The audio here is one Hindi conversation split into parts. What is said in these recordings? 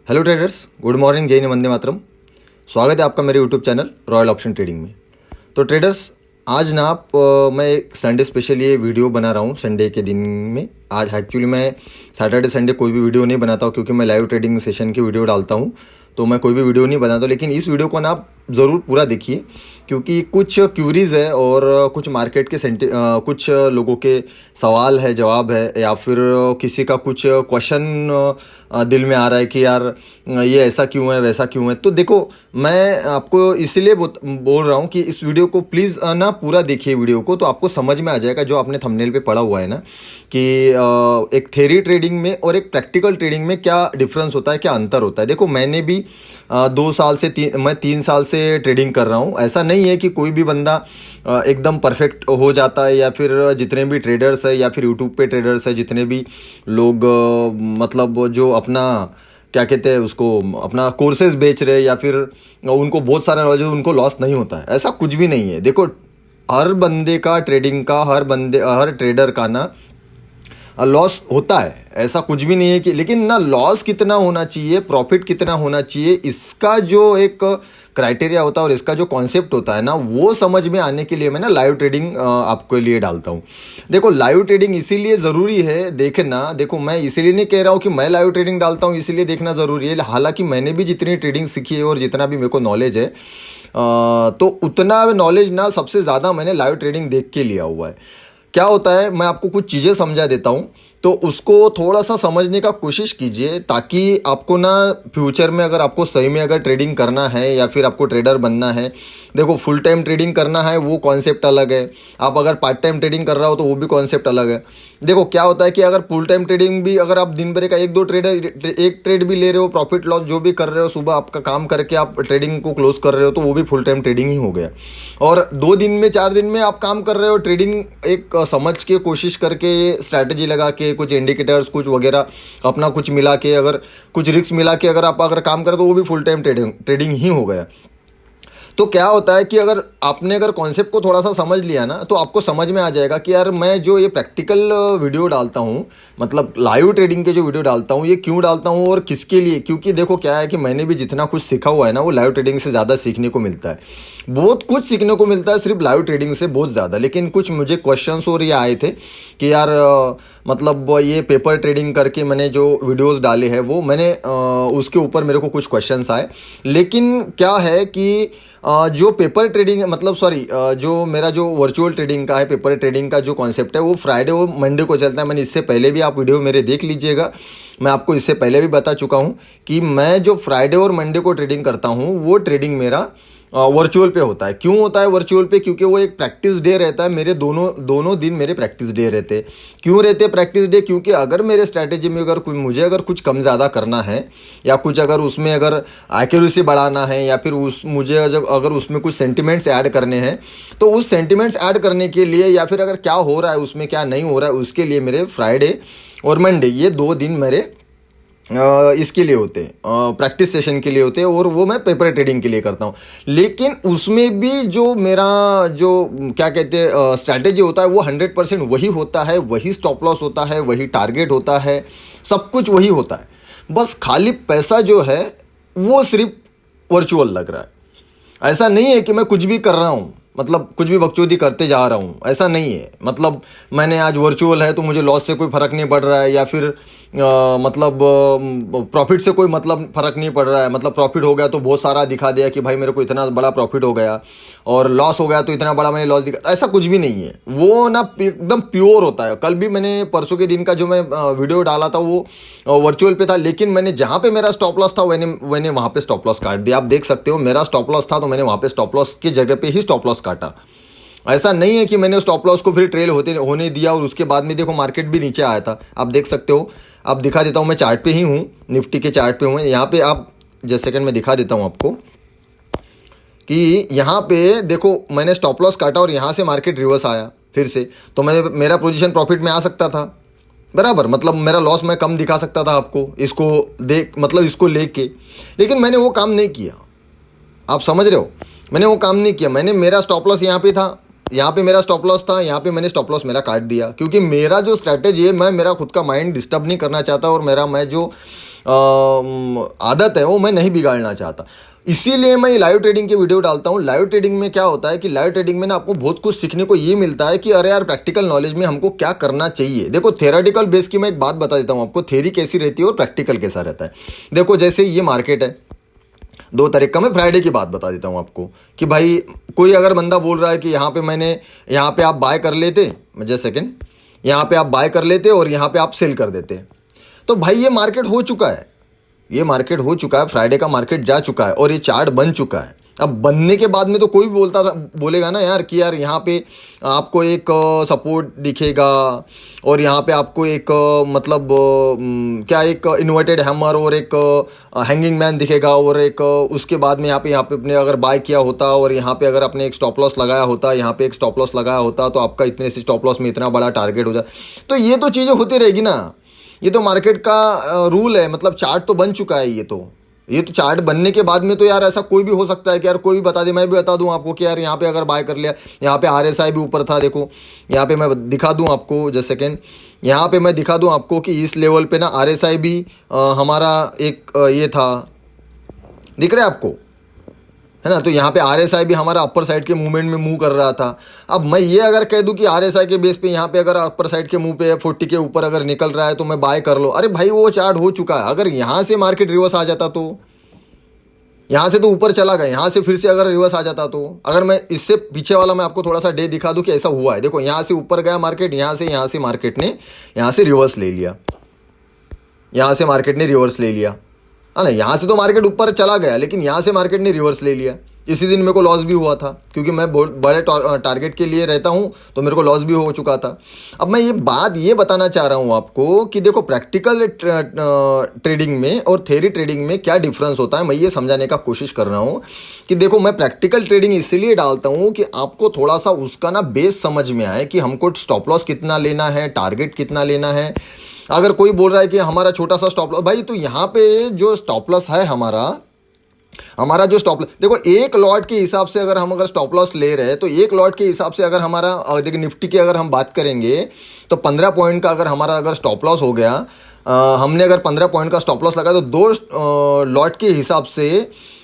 हेलो ट्रेडर्स, गुड मॉर्निंग, जय हिंद, वंदे मातरम। स्वागत है आपका मेरे YouTube channel royal option trading में। तो ट्रेडर्स, आज ना मैं एक संडे स्पेशल ये वीडियो बना रहा हूँ संडे के दिन में। आज एक्चुअली मैं सैटरडे संडे कोई भी वीडियो नहीं बनाता हूँ क्योंकि मैं लाइव ट्रेडिंग सेशन की वीडियो डालता हूँ, तो मैं कोई भी वीडियो नहीं बनाता। लेकिन इस वीडियो को ना आप ज़रूर पूरा देखिए क्योंकि कुछ क्यूरीज है और कुछ मार्केट के कुछ लोगों के सवाल है, जवाब है, या फिर किसी का कुछ क्वेश्चन दिल में आ रहा है कि यार ये ऐसा क्यों है, वैसा क्यों है। तो देखो, मैं आपको इसीलिए बोल रहा हूँ कि इस वीडियो को प्लीज़ ना पूरा देखिए वीडियो को, तो आपको समझ में आ जाएगा जो आपने थंबनेल पे पढ़ा हुआ है ना कि एक थ्योरी ट्रेडिंग में और एक प्रैक्टिकल ट्रेडिंग में क्या डिफरेंस होता है, क्या अंतर होता है। देखो, मैंने भी 2 साल से मैं 3 साल से ट्रेडिंग कर रहा हूँ। ऐसा नहीं है कि कोई भी बंदा एकदम परफेक्ट हो जाता है, या फिर जितने भी ट्रेडर्स है या फिर यूट्यूब पे ट्रेडर्स है, जितने भी लोग मतलब जो अपना क्या कहते हैं उसको, अपना कोर्सेज बेच रहे हैं या फिर उनको बहुत सारा नॉलेज है, उनको लॉस नहीं होता है। ऐसा कुछ भी नहीं है। देखो, हर बंदे का ट्रेडिंग का, हर ट्रेडर का ना लॉस होता है, ऐसा कुछ भी नहीं है कि, लेकिन ना लॉस कितना होना चाहिए, प्रॉफिट कितना होना चाहिए, इसका जो एक क्राइटेरिया होता है और इसका जो कॉन्सेप्ट होता है ना, वो समझ में आने के लिए मैं ना लाइव ट्रेडिंग आपके लिए डालता हूँ। देखो, लाइव ट्रेडिंग इसीलिए ज़रूरी है देखना। देखो, मैं इसीलिए नहीं कह रहा हूँ कि मैं लाइव ट्रेडिंग डालता हूँ इसलिए देखना ज़रूरी है। हालांकि मैंने भी जितनी ट्रेडिंग सीखी है और जितना भी मेरे को नॉलेज है, तो उतना नॉलेज ना सबसे ज़्यादा मैंने लाइव ट्रेडिंग देख के लिया हुआ है। क्या होता है, मैं आपको कुछ चीज़ें समझा देता हूँ, तो उसको थोड़ा सा समझने का कोशिश कीजिए ताकि आपको ना फ्यूचर में अगर आपको सही में अगर ट्रेडिंग करना है या फिर आपको ट्रेडर बनना है, देखो फुल टाइम ट्रेडिंग करना है वो कॉन्सेप्ट अलग है, आप अगर पार्ट टाइम ट्रेडिंग कर रहा हो तो वो भी कॉन्सेप्ट अलग है। देखो, क्या होता है कि अगर फुल टाइम ट्रेडिंग भी अगर आप दिन भर का एक ट्रेड भी ले रहे हो, प्रॉफिट लॉस जो भी कर रहे हो, सुबह आपका काम करके आप ट्रेडिंग को क्लोज कर रहे हो, तो वो भी फुल टाइम ट्रेडिंग ही हो गया। और 2 दिन में 4 दिन में आप काम कर रहे हो ट्रेडिंग, एक समझ के कोशिश करके स्ट्रैटेजी लगा के कुछ इंडिकेटर्स कुछ वगैरह अपना कुछ मिला के, अगर कुछ रिस्क मिला के अगर आप काम करें तो वो भी फुल टाइम ट्रेडिंग ही हो गया। तो क्या होता है कि अगर आपने अगर कॉन्सेप्ट को थोड़ा सा समझ लिया ना, तो आपको समझ में आ जाएगा कि यार मैं जो ये प्रैक्टिकल वीडियो डालता हूँ, मतलब लाइव ट्रेडिंग के जो वीडियो डालता हूँ, ये क्यों डालता हूँ और किसके लिए। क्योंकि देखो, क्या है कि मैंने भी जितना कुछ सीखा हुआ है ना, वो लाइव ट्रेडिंग से ज़्यादा सीखने को मिलता है। बहुत कुछ सीखने को मिलता है सिर्फ लाइव ट्रेडिंग से, बहुत ज़्यादा। लेकिन कुछ मुझे क्वेश्चंस और ये आए थे कि यार मतलब ये पेपर ट्रेडिंग करके मैंने जो वीडियोस डाले हैं वो मैंने उसके ऊपर मेरे को कुछ क्वेश्चंस आए। लेकिन क्या है कि जो पेपर ट्रेडिंग मतलब जो मेरा जो वर्चुअल ट्रेडिंग का है, पेपर ट्रेडिंग का जो कॉन्सेप्ट है, वो फ्राइडे और मंडे को चलता है। मैंने इससे पहले भी, आप वीडियो मेरे देख लीजिएगा, मैं आपको इससे पहले भी बता चुका हूँ कि मैं जो फ्राइडे और मंडे को ट्रेडिंग करता हूँ वो ट्रेडिंग मेरा वर्चुअल पे होता है। क्यों होता है वर्चुअल पे? क्योंकि वो एक प्रैक्टिस डे रहता है। मेरे दोनों दिन मेरे प्रैक्टिस डे रहते हैं। क्यों रहते हैं प्रैक्टिस डे? क्योंकि अगर मेरे स्ट्रैटेजी में मुझे अगर कुछ कम ज़्यादा करना है, या कुछ अगर उसमें अगर एक्यूरेसी बढ़ाना है, या फिर मुझे अगर उसमें कुछ सेंटिमेंट्स ऐड करने हैं, तो उस सेंटिमेंट्स ऐड करने के लिए, या फिर अगर क्या हो रहा है उसमें क्या नहीं हो रहा है, उसके लिए मेरे फ्राइडे और मंडे ये 2 दिन मेरे इसके लिए होते हैं, प्रैक्टिस सेशन के लिए होते हैं, और वो मैं पेपर ट्रेडिंग के लिए करता हूँ। लेकिन उसमें भी जो मेरा जो क्या कहते हैं स्ट्रैटेजी होता है वो 100% वही होता है, वही स्टॉप लॉस होता है, वही टारगेट होता है, सब कुछ वही होता है। बस खाली पैसा जो है वो सिर्फ वर्चुअल लग रहा है। ऐसा नहीं है कि मैं कुछ भी कर रहा हूँ, मतलब कुछ भी बकचोदी करते जा रहा हूँ, ऐसा नहीं है। मतलब मैंने आज वर्चुअल है तो मुझे लॉस से कोई फ़र्क नहीं पड़ रहा है, या फिर मतलब प्रॉफिट से कोई मतलब फ़र्क नहीं पड़ रहा है। मतलब प्रॉफिट हो गया तो बहुत सारा दिखा दिया कि भाई मेरे को इतना बड़ा प्रॉफिट हो गया, और लॉस हो गया तो इतना बड़ा मैंने लॉस दिखा, ऐसा कुछ भी नहीं है। वो ना एकदम प्योर होता है। कल भी मैंने परसों के दिन का जो मैं वीडियो डाला था वो वर्चुअल पे था, लेकिन मैंने जहाँ पे मेरा स्टॉप लॉस था मैंने वहाँ पे स्टॉप लॉस काट दिया। आप देख सकते हो, मेरा स्टॉप लॉस था तो मैंने वहाँ पे स्टॉप लॉस की जगह पे ही स्टॉप लॉस काटा। ऐसा नहीं है कि मैंने स्टॉप लॉस को फिर ट्रेल होने दिया और उसके बाद में देखो मार्केट भी नीचे आया था। आप देख सकते हो, आप दिखा देता हूँ, मैं चार्ट पे ही हूँ, निफ्टी के चार्ट पे हूँ। यहाँ पे आप जस्ट सेकंड में दिखा देता हूँ आपको कि यहाँ पे देखो मैंने स्टॉप लॉस काटा और यहाँ से मार्केट रिवर्स आया फिर से, तो मेरा पोजीशन प्रॉफिट में आ सकता था, बराबर। मतलब मेरा लॉस मैं कम दिखा सकता था आपको, इसको लेके, लेकिन मैंने वो काम नहीं किया। आप समझ रहे हो, मैंने वो काम नहीं किया। मेरा स्टॉप लॉस यहाँ पे था, यहाँ पे मेरा स्टॉप लॉस था, यहाँ पे मैंने स्टॉप लॉस मेरा काट दिया, क्योंकि मेरा जो स्ट्रैटेजी है, मैं मेरा खुद का माइंड डिस्टर्ब नहीं करना चाहता, और मैं जो आदत है वो मैं नहीं बिगाड़ना चाहता। इसीलिए मैं लाइव ट्रेडिंग के वीडियो डालता हूँ। लाइव ट्रेडिंग में क्या होता है कि लाइव ट्रेडिंग में ना आपको बहुत कुछ सीखने को ये मिलता है कि अरे यार प्रैक्टिकल नॉलेज में हमको क्या करना चाहिए। देखो थेरेटिकल बेस की मैं एक बात बता देता हूँ आपको, थेरी कैसी रहती है और प्रैक्टिकल कैसा रहता है। देखो जैसे ये मार्केट है, 2 तारीख का मैं फ्राइडे की बात बता देता हूँ आपको कि भाई कोई अगर बंदा बोल रहा है कि यहाँ पे आप बाय कर लेते, जस्ट सेकेंड, यहाँ पे आप बाय कर लेते और यहाँ पे आप सेल कर देते, तो भाई ये मार्केट हो चुका है, ये मार्केट हो चुका है, फ्राइडे का मार्केट जा चुका है और ये चार्ट बन चुका है। अब बनने के बाद में तो कोई भी बोलेगा ना यार कि यार यहाँ पे आपको एक सपोर्ट दिखेगा और यहाँ पे आपको एक क्या एक इन्वर्टेड हैमर और एक हैंगिंग मैन दिखेगा और एक उसके बाद में यहाँ पे अपने अगर बाय किया होता और यहाँ पे अगर आपने एक स्टॉप लॉस लगाया होता, यहाँ पे एक स्टॉप लॉस लगाया होता तो आपका इतने से स्टॉप लॉस में इतना बड़ा टारगेट हो जाए। तो ये तो चीज़ें होती रहेगी ना, ये तो मार्केट का रूल है, मतलब चार्ट तो बन चुका है। ये तो चार्ट बनने के बाद में तो यार ऐसा कोई भी हो सकता है कि यार कोई भी बता दे, मैं भी बता दूं आपको कि यार यहाँ पे अगर बाय कर लिया, यहाँ पे RSI भी ऊपर था, देखो यहाँ पे मैं दिखा दूं आपको, जस्ट सेकेंड, यहाँ पे मैं दिखा दूं आपको कि इस लेवल पे ना RSI भी हमारा एक ये था, दिख रहा है आपको, है ना। तो यहाँ पे RSI भी हमारा अपर साइड के मूवमेंट में मूव कर रहा था। अब मैं ये अगर कह दूं कि RSI के बेस पे यहाँ पे अगर अपर साइड के मूव पे 40 के ऊपर अगर निकल रहा है तो मैं बाय कर लो, अरे भाई वो चार्ट हो चुका है। अगर यहाँ से मार्केट रिवर्स आ जाता तो, यहाँ से तो ऊपर चला गया, यहाँ से फिर से अगर रिवर्स आ जाता तो, अगर मैं इससे पीछे वाला मैं आपको थोड़ा सा डे दिखा दूं कि ऐसा हुआ है। देखो यहाँ से ऊपर गया मार्केट, यहाँ से मार्केट ने यहाँ से रिवर्स ले लिया, यहाँ से मार्केट ने रिवर्स ले लिया, है ना। यहाँ से तो मार्केट ऊपर चला गया लेकिन यहाँ से मार्केट ने रिवर्स ले लिया। इसी दिन मेरे को लॉस भी हुआ था क्योंकि मैं बहुत बड़े टारगेट के लिए रहता हूँ, तो मेरे को लॉस भी हो चुका था। अब मैं ये बताना चाह रहा हूँ आपको कि देखो प्रैक्टिकल ट्रेडिंग में और थेरी ट्रेडिंग में क्या डिफरेंस होता है, मैं ये समझाने का कोशिश कर रहा हूँ कि देखो मैं प्रैक्टिकल ट्रेडिंग इसलिए डालता हूँ कि आपको थोड़ा सा उसका ना बेस समझ में आए कि हमको स्टॉप लॉस कितना लेना है, टारगेट कितना लेना है। अगर कोई बोल रहा है कि हमारा छोटा सा स्टॉप लॉस, भाई तो यहाँ पे जो स्टॉप लॉस है हमारा जो स्टॉप लॉस, देखो एक लॉट के हिसाब से अगर स्टॉप लॉस ले रहे हैं तो एक लॉट के हिसाब से अगर हमारा, देखिए निफ्टी की अगर हम बात करेंगे तो 15 पॉइंट का अगर स्टॉप लॉस हो गया, हमने अगर 15 पॉइंट का स्टॉप लॉस लगाया तो 2 लॉट के हिसाब से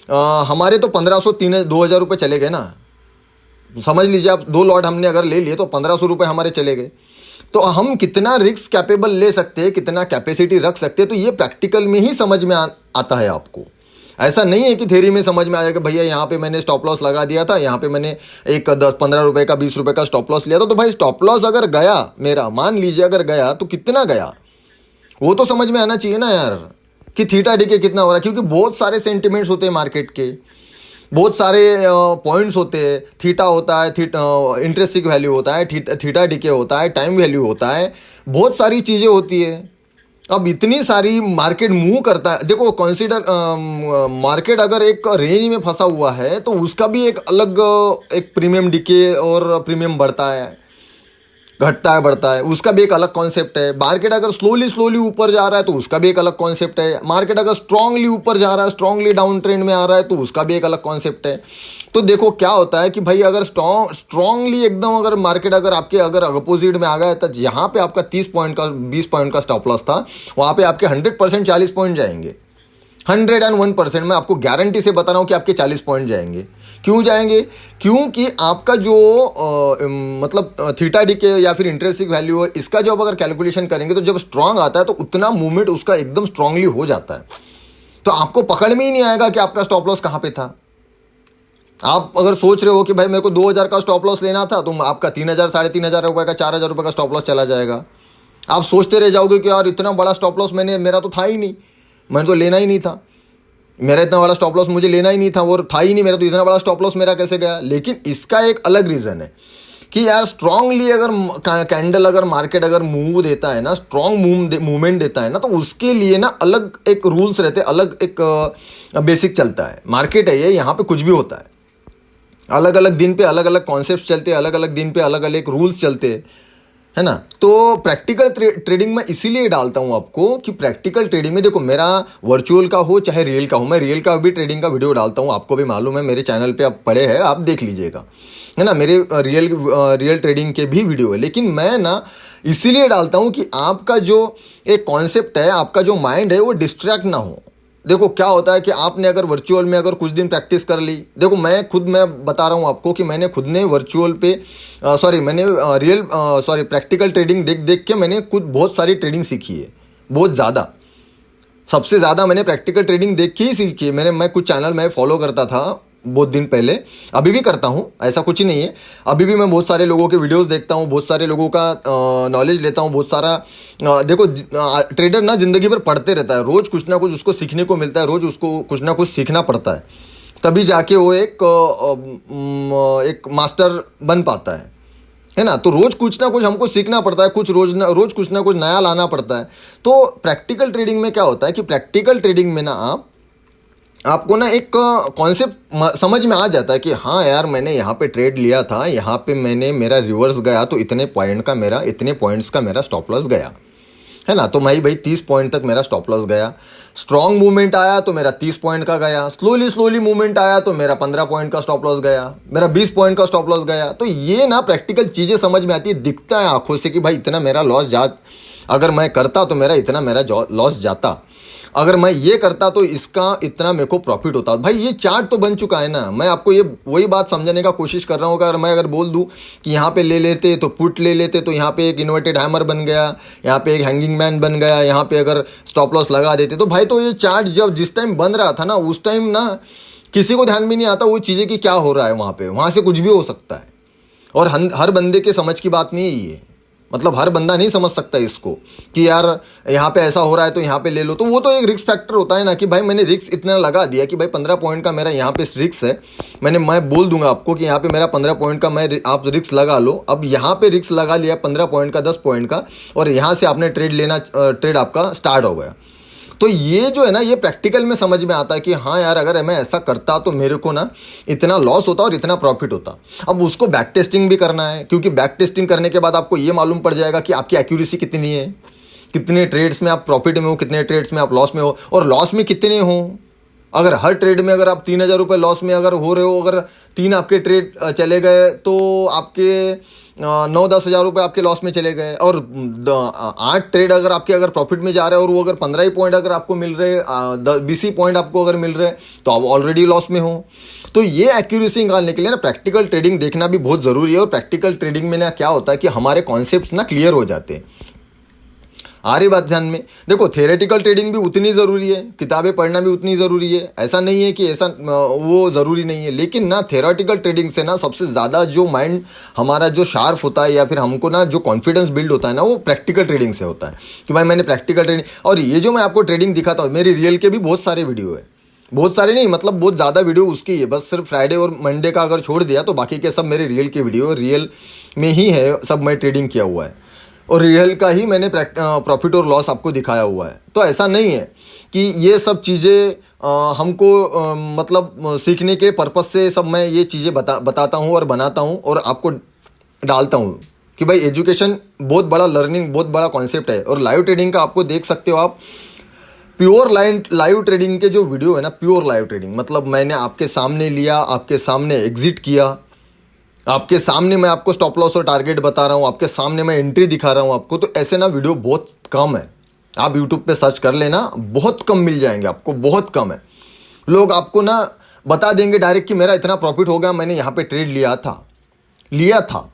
हमारे तो 2,000 रुपये चले गए ना। समझ लीजिए आप 2 लॉट हमने अगर ले लिए तो 1,500 रुपये हमारे चले गए। तो हम कितना रिस्क कैपेबल ले सकते हैं, कितना कैपेसिटी रख सकते हैं, तो ये प्रैक्टिकल में ही समझ में आता है आपको। ऐसा नहीं है कि थ्योरी में समझ में आ जाएगा भैया यहाँ पे मैंने स्टॉप लॉस लगा दिया था, यहाँ पे मैंने एक 10-15 रुपए का 20 रुपए का स्टॉप लॉस लिया था, तो भाई स्टॉप लॉस अगर गया मेरा, मान लीजिए अगर गया तो कितना गया वो तो समझ में आना चाहिए ना यार, कि थीटा डीके कितना हो रहा है। क्योंकि बहुत सारे सेंटिमेंट्स होते हैं मार्केट के, बहुत सारे पॉइंट्स होते हैं, थीटा होता है, इंटरेस्टिंग वैल्यू होता है, थीटा डीके होता है, टाइम वैल्यू होता है, बहुत सारी चीज़ें होती है। अब इतनी सारी मार्केट मूव करता है, देखो कंसीडर मार्केट अगर एक रेंज में फंसा हुआ है तो उसका भी एक अलग एक प्रीमियम डीके और प्रीमियम बढ़ता है, घटता है, बढ़ता है, उसका भी एक अलग कॉन्सेप्ट है। मार्केट अगर स्लोली ऊपर जा रहा है तो उसका भी एक अलग कॉन्सेप्ट है। मार्केट अगर स्ट्रांगली ऊपर जा रहा है, स्ट्रांगली डाउन ट्रेंड में आ रहा है तो उसका भी एक अलग कॉन्सेप्ट है। तो देखो क्या होता है कि भाई अगर स्ट्रांगली एकदम अगर मार्केट अगर आपके अगर अपोजिट में आ गया तो यहाँ पे आपका 30 पॉइंट का 20 पॉइंट का स्टॉप लॉस था, वहाँ पे आपके 100% 40 पॉइंट जाएंगे। 101% मैं आपको गारंटी से बता रहा हूँ कि आपके 40 पॉइंट जाएंगे। क्यों जाएंगे? क्योंकि आपका जो मतलब थीटा डीके या फिर इंटरेस्टिंग वैल्यू है, इसका जब अगर कैलकुलेशन करेंगे तो जब स्ट्रांग आता है तो उतना मूवमेंट उसका एकदम स्ट्रांगली हो जाता है, तो आपको पकड़ में ही नहीं आएगा कि आपका स्टॉप लॉस कहाँ पे था। आप अगर सोच रहे हो कि भाई मेरे को 2,000 का स्टॉप लॉस लेना था, तो आपका 3,000 3,500 रुपये का 4,000 रुपये का स्टॉप लॉस चला जाएगा। आप सोचते रह जाओगे कि यार इतना बड़ा स्टॉप लॉस मेरा तो था ही नहीं, मैंने तो लेना ही नहीं था, मेरा इतना बड़ा स्टॉप लॉस मुझे लेना ही नहीं था, वो था ही नहीं मेरा, तो इतना बड़ा स्टॉप लॉस मेरा कैसे गया। लेकिन इसका एक अलग रीज़न है कि यार स्ट्रांगली अगर कैंडल अगर मार्केट अगर मूव देता है ना, स्ट्रांग मूवमेंट देता है ना, तो उसके लिए ना अलग एक रूल्स रहते हैं, अलग एक बेसिक चलता है। मार्केट है ये, यहाँ पे कुछ भी होता है, अलग अलग दिन पे अलग अलग कॉन्सेप्ट चलते हैं, अलग अलग दिन पे अलग अलग रूल्स चलते हैं, है ना। तो प्रैक्टिकल ट्रेडिंग में इसीलिए डालता हूँ आपको कि प्रैक्टिकल ट्रेडिंग में देखो, मेरा वर्चुअल का हो चाहे रियल का हो, मैं रियल का भी ट्रेडिंग का वीडियो डालता हूँ, आपको भी मालूम है, मेरे चैनल पे आप पड़े हैं, आप देख लीजिएगा, है ना। मेरे रियल ट्रेडिंग के भी वीडियो है। लेकिन मैं ना इसीलिए डालता हूँ कि आपका जो एक कॉन्सेप्ट है, आपका जो माइंड है वो डिस्ट्रैक्ट ना हो। देखो क्या होता है कि आपने अगर वर्चुअल में अगर कुछ दिन प्रैक्टिस कर ली, देखो मैं बता रहा हूँ आपको कि मैंने खुद ने वर्चुअल पे मैंने प्रैक्टिकल ट्रेडिंग देख देख के मैंने खुद बहुत सारी ट्रेडिंग सीखी है, बहुत ज़्यादा। सबसे ज़्यादा मैंने प्रैक्टिकल ट्रेडिंग देख के ही सीखी है। मैं कुछ चैनल मैं फॉलो करता था बहुत दिन पहले, अभी भी करता हूँ, ऐसा कुछ ही नहीं है। अभी भी मैं बहुत सारे लोगों के वीडियोस देखता हूँ, बहुत सारे लोगों का नॉलेज लेता हूँ, बहुत सारा देखो ट्रेडर ना ज़िंदगी भर पढ़ते रहता है, रोज़ कुछ ना कुछ उसको सीखने को मिलता है, रोज़ उसको कुछ ना कुछ सीखना पड़ता है, तभी जाके वो एक मास्टर बन पाता है ना। तो रोज कुछ ना कुछ हमको सीखना पड़ता है, रोज कुछ ना कुछ नया लाना पड़ता है। तो प्रैक्टिकल ट्रेडिंग में क्या होता है कि प्रैक्टिकल ट्रेडिंग में ना आपको ना एक कॉन्सेप्ट समझ में आ जाता है कि हाँ यार, मैंने यहाँ पे ट्रेड लिया था, यहाँ पे मेरा रिवर्स गया तो इतने पॉइंट्स का मेरा स्टॉप लॉस गया, है ना। तो भाई 30 पॉइंट तक मेरा स्टॉप लॉस गया। स्ट्रॉन्ग मूवमेंट आया तो मेरा 30 पॉइंट का गया, स्लोली मूवमेंट आया तो मेरा 15 पॉइंट का स्टॉप लॉस गया, मेरा 20 पॉइंट का स्टॉप लॉस गया। तो ये ना प्रैक्टिकल चीज़ें समझ में आती है, दिखता है आंखों से कि भाई इतना मेरा अगर मैं करता तो मेरा लॉस जाता, अगर मैं ये करता तो इसका इतना मेरे को प्रॉफिट होता। भाई ये चार्ट तो बन चुका है ना। मैं आपको ये वही बात समझाने का कोशिश कर रहा हूँ। अगर मैं बोल दूँ कि यहाँ पे ले लेते तो पुट ले लेते तो यहाँ पे एक इन्वर्टेड हैमर बन गया, यहाँ पे एक हैंगिंग मैन बन गया, यहाँ पे अगर स्टॉप लॉस लगा देते तो भाई, तो ये चार्ट जिस टाइम बन रहा था ना, उस टाइम ना किसी को ध्यान भी नहीं आता वो चीज़ें कि क्या हो रहा है वहाँ से कुछ भी हो सकता है। और हर बंदे के समझ की बात नहीं है ये, मतलब हर बंदा नहीं समझ सकता इसको कि यार यहाँ पे ऐसा हो रहा है तो यहाँ पे ले लो। तो वो तो एक रिस्क फैक्टर होता है ना कि भाई मैंने रिस्क इतना लगा दिया कि भाई 15 पॉइंट का मेरा यहाँ पे रिस्क है। मैं बोल दूंगा आपको कि यहाँ पे मेरा 15 पॉइंट का आप रिस्क लगा लो। अब यहाँ पे रिस्क लगा लिया 15 पॉइंट का, 10 पॉइंट का, और यहाँ से आपने ट्रेड आपका स्टार्ट हो गया। तो ये जो है ना, ये प्रैक्टिकल में समझ में आता है कि हाँ यार, अगर मैं ऐसा करता तो मेरे को ना इतना लॉस होता और इतना प्रॉफिट होता। अब उसको बैक टेस्टिंग भी करना है, क्योंकि बैक टेस्टिंग करने के बाद आपको ये मालूम पड़ जाएगा कि आपकी एक्यूरेसी कितनी है, कितने ट्रेड्स में आप प्रॉफिट में हो, कितने ट्रेड्स में आप लॉस में हो, और लॉस में कितने हो। अगर हर ट्रेड में अगर आप 3,000 रुपये लॉस में अगर हो रहे हो, अगर 3 आपके ट्रेड चले गए तो आपके 9-10 हज़ार रुपये आपके लॉस में चले गए, और 8 ट्रेड अगर प्रॉफिट में जा रहे हैं और वो अगर 15 ही पॉइंट अगर आपको मिल रहे, 20 ही पॉइंट आपको अगर मिल रहे तो आप ऑलरेडी लॉस में हो। तो ये एक्यूरेसी निकालने के लिए ना प्रैक्टिकल ट्रेडिंग देखना भी बहुत ज़रूरी है। और प्रैक्टिकल ट्रेडिंग में ना क्या होता है कि हमारे कॉन्सेप्ट्स ना क्लियर हो जाते हैं। आ रही बात ध्यान में? देखो, थ्योरेटिकल ट्रेडिंग भी उतनी ज़रूरी है, किताबें पढ़ना भी उतनी ज़रूरी है, ऐसा नहीं है कि ऐसा वो ज़रूरी नहीं है। लेकिन ना थ्योरेटिकल ट्रेडिंग से ना सबसे ज़्यादा जो माइंड हमारा जो शार्प होता है, या फिर हमको ना जो कॉन्फिडेंस बिल्ड होता है ना, वो प्रैक्टिकल ट्रेडिंग से होता है कि भाई मैंने प्रैक्टिकल ट्रेडिंग। और ये जो मैं आपको ट्रेडिंग दिखाता हूँ, मेरी रियल के भी बहुत सारे वीडियो है, बहुत सारे नहीं मतलब बहुत ज़्यादा वीडियो उसकी है। बस सिर्फ फ्राइडे और मंडे का अगर छोड़ दिया तो बाकी के सब मेरे रियल के वीडियो, रियल में ही है, सब मैं ट्रेडिंग किया हुआ है और रियल का ही मैंने प्रॉफिट और लॉस आपको दिखाया हुआ है। तो ऐसा नहीं है कि ये सब चीज़ें हमको मतलब सीखने के पर्पस से सब मैं ये चीज़ें बताता हूँ और बनाता हूँ और आपको डालता हूँ कि भाई एजुकेशन बहुत बड़ा, लर्निंग बहुत बड़ा कॉन्सेप्ट है। और लाइव ट्रेडिंग का आपको देख सकते हो आप, प्योर लाइव ट्रेडिंग के जो वीडियो है ना, प्योर लाइव ट्रेडिंग मतलब मैंने आपके सामने लिया, आपके सामने एग्जिट किया, आपके सामने मैं आपको स्टॉप लॉस और टारगेट बता रहा हूँ, आपके सामने मैं एंट्री दिखा रहा हूँ आपको। तो ऐसे ना वीडियो बहुत कम है, आप यूट्यूब पे सर्च कर लेना, बहुत कम मिल जाएंगे आपको, बहुत कम है। लोग आपको ना बता देंगे डायरेक्ट कि मेरा इतना प्रॉफिट हो गया, मैंने यहाँ पे ट्रेड लिया था।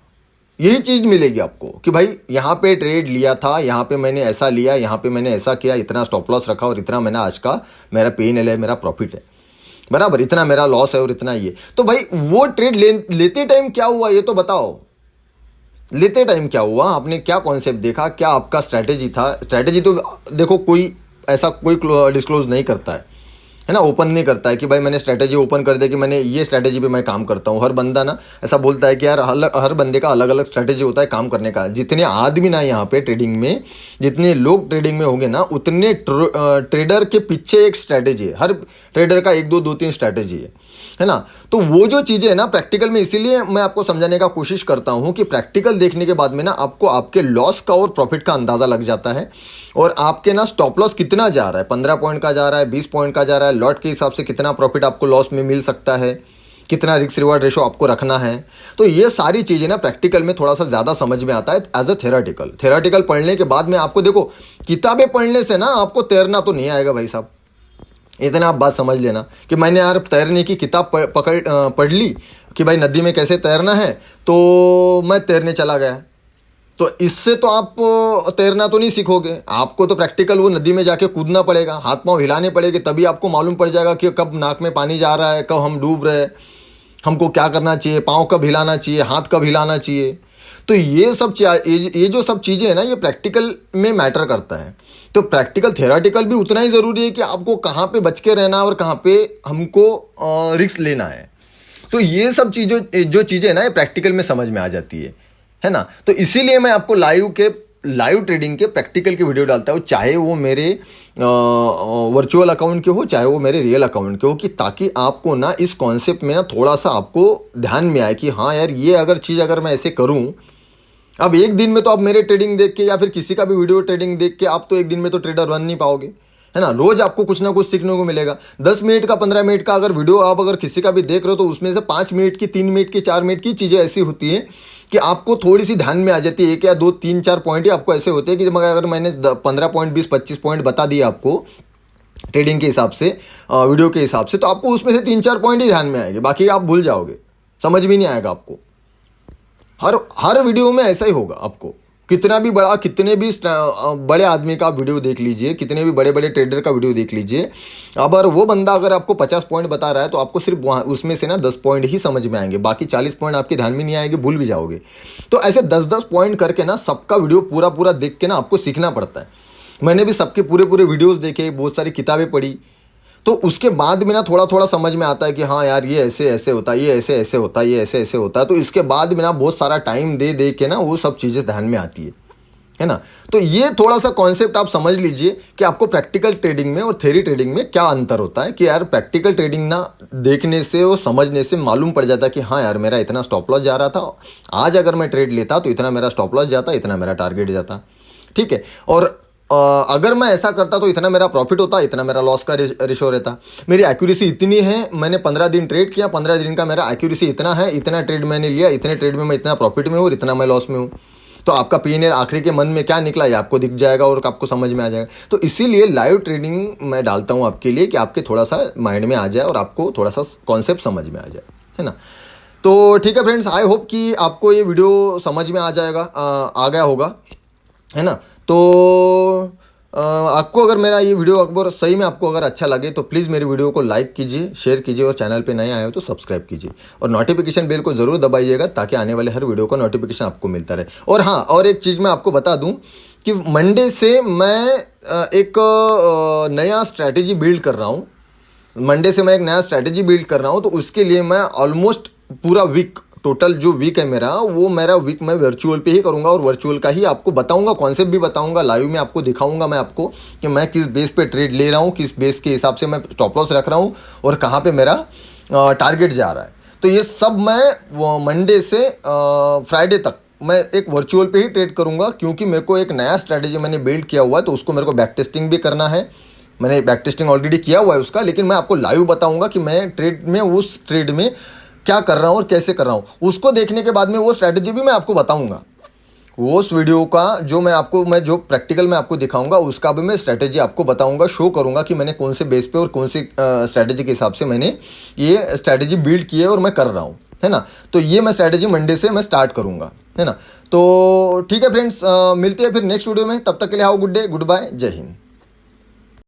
यही चीज़ मिलेगी आपको कि भाई यहाँ पे ट्रेड लिया था, यहाँ पे मैंने ऐसा लिया, यहाँ पे मैंने ऐसा किया, इतना स्टॉप लॉस रखा और इतना मैंने आज का मेरा P&L है, मेरा प्रॉफिट है, बराबर इतना मेरा लॉस है और इतना ये। तो भाई वो ट्रेड लेते टाइम क्या हुआ ये तो बताओ, लेते टाइम क्या हुआ, आपने क्या कॉन्सेप्ट देखा, क्या आपका स्ट्रैटेजी था। स्ट्रैटेजी तो देखो कोई ऐसा कोई डिस्क्लोज नहीं करता है ना, ओपन नहीं करता है कि भाई मैंने स्ट्रैटेजी ओपन कर दिया कि मैंने ये स्ट्रैटेजी पे मैं काम करता हूँ। हर बंदा ना ऐसा बोलता है कि यार हर बंदे का अलग अलग स्ट्रैटेजी होता है काम करने का। जितने आदमी ना यहाँ पे ट्रेडिंग में, जितने लोग ट्रेडिंग में होंगे ना, उतने ट्रेडर के पीछे एक स्ट्रैटेजी है। हर ट्रेडर का 1-2-3 स्ट्रैटेजी है ना। तो वो जो चीज़ें है ना प्रैक्टिकल में, इसीलिए मैं आपको समझाने का कोशिश करता हूँ कि प्रैक्टिकल देखने के बाद में ना आपको आपके लॉस का और प्रॉफिट का अंदाज़ा लग जाता है, और आपके ना स्टॉप लॉस कितना जा रहा है, 15 पॉइंट का जा रहा है, 20 पॉइंट का जा रहा है, लॉट के हिसाब से कितना प्रॉफिट आपको लॉस में मिल सकता है कितना रिस्क रिवार्ड रेशो आपको रखना है। तो ये सारी चीज़ें ना प्रैक्टिकल में थोड़ा सा ज़्यादा समझ में आता है एज अ थेराटिकल पढ़ने के बाद में आपको देखो, किताबें पढ़ने से ना आपको तैरना तो नहीं आएगा भाई साहब, इतना आप बात समझ लेना कि मैंने यार तैरने की किताब पढ़ ली कि भाई नदी में कैसे तैरना है, तो मैं तैरने चला गया, तो इससे तो आप तैरना तो नहीं सीखोगे। आपको तो प्रैक्टिकल वो नदी में जाके कूदना पड़ेगा, हाथ पांव हिलाने पड़ेंगे, तभी आपको मालूम पड़ जाएगा कि कब नाक में पानी जा रहा है, कब हम डूब रहे हैं, हमको क्या करना चाहिए, पाँव कब हिलाना चाहिए, हाथ कब हिलाना चाहिए। तो ये जो सब चीज़ें हैं ना, ये प्रैक्टिकल में मैटर करता है। तो प्रैक्टिकल थेराटिकल भी उतना ही ज़रूरी है कि आपको कहाँ पे बच के रहना है और कहाँ पे हमको रिस्क लेना है। तो ये सब जो चीज़ें ना, ये प्रैक्टिकल में समझ में आ जाती है ना। तो इसीलिए मैं आपको लाइव ट्रेडिंग के प्रैक्टिकल की वीडियो डालता हूँ, चाहे वो मेरे वर्चुअल अकाउंट के हो, चाहे वो मेरे रियल अकाउंट के हो, कि ताकि आपको ना इस कॉन्सेप्ट में ना थोड़ा सा आपको ध्यान में आए कि हाँ यार, ये अगर चीज़ अगर मैं ऐसे करूँ। अब एक दिन में तो आप मेरे ट्रेडिंग देख के या फिर किसी का भी वीडियो ट्रेडिंग देख के आप तो एक दिन में तो ट्रेडर बन नहीं पाओगे, है ना। रोज आपको कुछ ना कुछ सीखने को मिलेगा। 10 मिनट का 15 मिनट का अगर वीडियो आप अगर किसी का भी देख रहे हो, तो उसमें से 5 मिनट की, 3 मिनट की, 4 मिनट की चीज़ें ऐसी होती हैं कि आपको थोड़ी सी ध्यान में आ जाती है। 1 या 2, 3, 4 पॉइंट ही आपको ऐसे होते हैं कि अगर मैंने 15 पॉइंट, 20, 25 पॉइंट बता दिए आपको ट्रेडिंग के हिसाब से, वीडियो के हिसाब से, तो आपको उसमें से 3-4 पॉइंट ही ध्यान में आएंगे, बाकी आप भूल जाओगे, समझ भी नहीं आएगा आपको। हर वीडियो में ऐसा ही होगा आपको। कितना भी बड़े आदमी का वीडियो देख लीजिए, कितने भी बड़े बड़े ट्रेडर का वीडियो देख लीजिए, अगर वो बंदा अगर आपको 50 पॉइंट बता रहा है, तो आपको सिर्फ उसमें से ना 10 पॉइंट ही समझ में आएंगे, बाकी 40 पॉइंट आपके ध्यान में नहीं आएंगे, भूल भी जाओगे। तो ऐसे 10-10 पॉइंट करके ना सबका वीडियो पूरा देख के ना आपको सीखना पड़ता है। मैंने भी सबके पूरे वीडियोज़ देखे, बहुत सारी किताबें पढ़ी, तो उसके बाद में ना थोड़ा समझ में आता है कि हाँ यार, ये ऐसे होता है, ये ऐसे होता है, ये ऐसे होता है। तो इसके बाद में ना बहुत सारा टाइम दे के ना वो सब चीज़ें ध्यान में आती है ना। तो ये थोड़ा सा कॉन्सेप्ट आप समझ लीजिए कि आपको प्रैक्टिकल ट्रेडिंग में और थ्योरी ट्रेडिंग में क्या अंतर होता है। कि यार प्रैक्टिकल ट्रेडिंग ना देखने से और समझने से मालूम पड़ जाता है कि हाँ यार, मेरा इतना स्टॉप लॉस जा रहा था, आज अगर मैं ट्रेड लेता तो इतना मेरा स्टॉप लॉस जाता, इतना मेरा टारगेट जाता, ठीक है। और अगर मैं ऐसा करता तो इतना मेरा प्रॉफिट होता, इतना मेरा लॉस का रेशो रहता। मेरी एक्यूरेसी इतनी है, मैंने 15 दिन ट्रेड किया, 15 दिन का मेरा एक्यूरेसी इतना है, इतना ट्रेड मैंने लिया, इतने ट्रेड में मैं इतना प्रॉफिट में हूँ और इतना मैं लॉस में हूँ। तो आपका P&L आखिरी के मन में क्या निकला ये आपको दिख जाएगा और आपको समझ में आ जाएगा। तो इसीलिए लाइव ट्रेडिंग मैं डालता हूँ आपके लिए, कि आपके थोड़ा सा माइंड में आ जाए और आपको थोड़ा सा कॉन्सेप्ट समझ में आ जाए, है ना। तो ठीक है फ्रेंड्स, आई होप कि आपको ये वीडियो समझ में आ गया होगा, है ना। तो आपको अगर मेरा ये वीडियो अकबर सही में आपको अगर अच्छा लगे, तो प्लीज़ मेरी वीडियो को लाइक कीजिए, शेयर कीजिए, और चैनल पे नए आए हो तो सब्सक्राइब कीजिए, और नोटिफिकेशन बेल को ज़रूर दबाइएगा, ताकि आने वाले हर वीडियो का नोटिफिकेशन आपको मिलता रहे। और हाँ, और एक चीज़ मैं आपको बता दूं कि मंडे से मैं एक नया स्ट्रैटेजी बिल्ड कर रहा हूँ। तो उसके लिए मैं ऑलमोस्ट पूरा वीक, टोटल जो वीक है मेरा वीक मैं वर्चुअल पे ही करूंगा, और वर्चुअल का ही आपको बताऊंगा, कॉन्सेप्ट भी बताऊंगा, लाइव में आपको दिखाऊंगा मैं आपको कि मैं किस बेस पे ट्रेड ले रहा हूँ, किस बेस के हिसाब से मैं स्टॉप लॉस रख रहा हूँ, और कहाँ पे मेरा टारगेट जा रहा है। तो ये सब मैं मंडे से फ्राइडे तक मैं एक वर्चुअल पे ही ट्रेड करूँगा, क्योंकि मेरे को एक नया स्ट्रैटेजी मैंने बिल्ड किया हुआ है, तो उसको मेरे को बैक टेस्टिंग भी करना है। मैंने बैक टेस्टिंग ऑलरेडी किया हुआ है उसका, लेकिन मैं आपको लाइव बताऊँगा कि मैं उस ट्रेड में क्या कर रहा हूँ और कैसे कर रहा हूँ। उसको देखने के बाद में वो स्ट्रैटेजी भी मैं आपको बताऊंगा। वो उस वीडियो का मैं जो प्रैक्टिकल में आपको दिखाऊंगा, उसका भी मैं स्ट्रैटेजी आपको बताऊंगा, शो करूंगा कि मैंने कौन से बेस पे और कौन सी स्ट्रैटेजी के हिसाब से मैंने ये स्ट्रैटेजी बिल्ड की है और मैं कर रहा हूँ, है ना। तो ये मैं स्ट्रैटेजी मंडे से मैं स्टार्ट करूँगा, है ना। तो ठीक है फ्रेंड्स, मिलते हैं फिर नेक्स्ट वीडियो में। तब तक के लिए how good day, goodbye, जय हिंद।